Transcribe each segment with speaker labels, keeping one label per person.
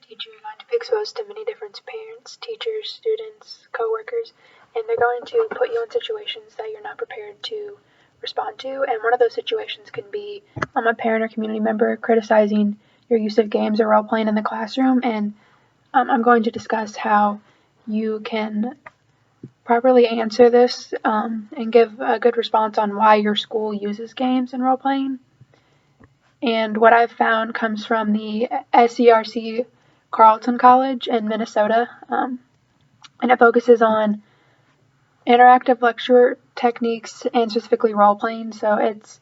Speaker 1: teacher, you're going to be exposed to many different parents, teachers, students, coworkers, and they're going to put you in situations that you're not prepared to respond to. And one of those situations can be a parent or community member criticizing your use of games or role playing in the classroom. And I'm going to discuss how you can properly answer this and give a good response on why your school uses games and role playing. And what I've found comes from the SERC Carleton College in Minnesota, and it focuses on interactive lecture techniques and specifically role playing. So it's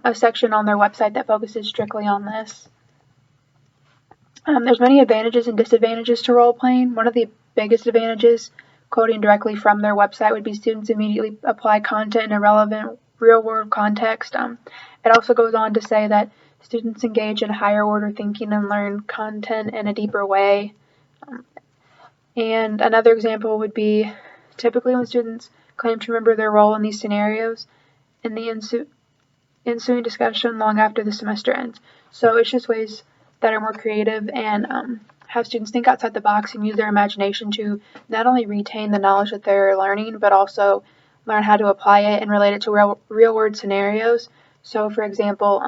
Speaker 1: a section on their website that focuses strictly on this. There's many advantages and disadvantages to role playing. One of the biggest advantages, quoting directly from their website, would be students immediately apply content in a relevant real-world context. It also goes on to say that students engage in higher order thinking and learn content in a deeper way. And another example would be typically when students claim to remember their role in these scenarios in the ensuing discussion long after the semester ends. So it's just ways that are more creative and have students think outside the box and use their imagination to not only retain the knowledge that they're learning, but also learn how to apply it and relate it to real-world scenarios. So, for example,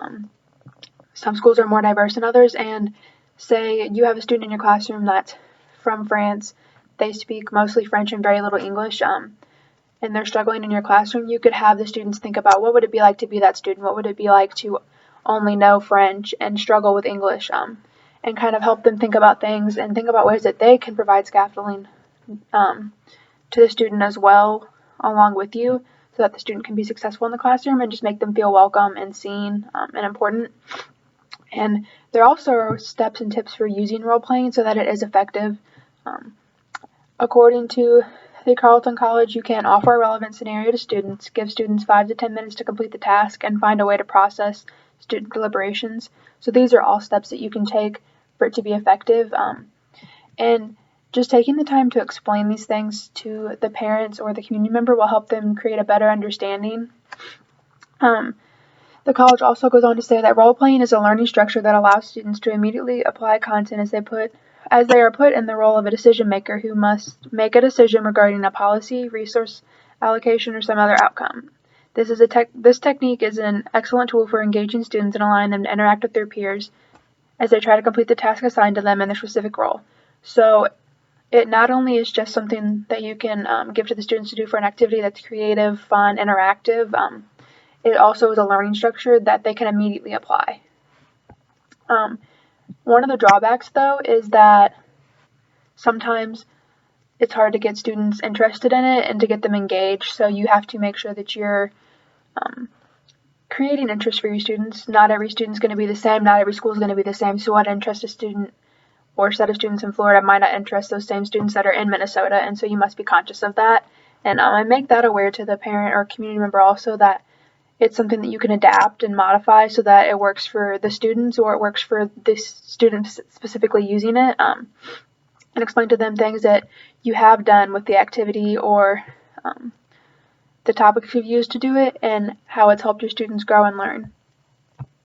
Speaker 1: some schools are more diverse than others, and say you have a student in your classroom that's from France. They speak mostly French and very little English, and they're struggling in your classroom. You could have the students think about what would it be like to be that student? What would it be like to only know French and struggle with English, and kind of help them think about things and think about ways that they can provide scaffolding to the student as well along with you, so that the student can be successful in the classroom and just make them feel welcome and seen and important. And there also are steps and tips for using role playing so that it is effective. According to the Carleton College, you can offer a relevant scenario to students, give students 5 to 10 minutes to complete the task, and find a way to process student deliberations. So these are all steps that you can take for it to be effective. And just taking the time to explain these things to the parents or the community member will help them create a better understanding. The college also goes on to say that role-playing is a learning structure that allows students to immediately apply content as they are put in the role of a decision maker who must make a decision regarding a policy, resource allocation, or some other outcome. This technique is an excellent tool for engaging students and allowing them to interact with their peers as they try to complete the task assigned to them in their specific role. So it not only is just something that you can give to the students to do for an activity that's creative, fun, interactive, it also is a learning structure that they can immediately apply. One of the drawbacks, though, is that sometimes it's hard to get students interested in it and to get them engaged, so you have to make sure that you're creating interest for your students. Not every student is going to be the same, not every school is going to be the same, so what interests a student or set of students in Florida might not interest those same students that are in Minnesota, and so you must be conscious of that. And I make that aware to the parent or community member also, that it's something that you can adapt and modify so that it works for the students or it works for the students specifically using it, and explain to them things that you have done with the activity or the topics you've used to do it and how it's helped your students grow and learn.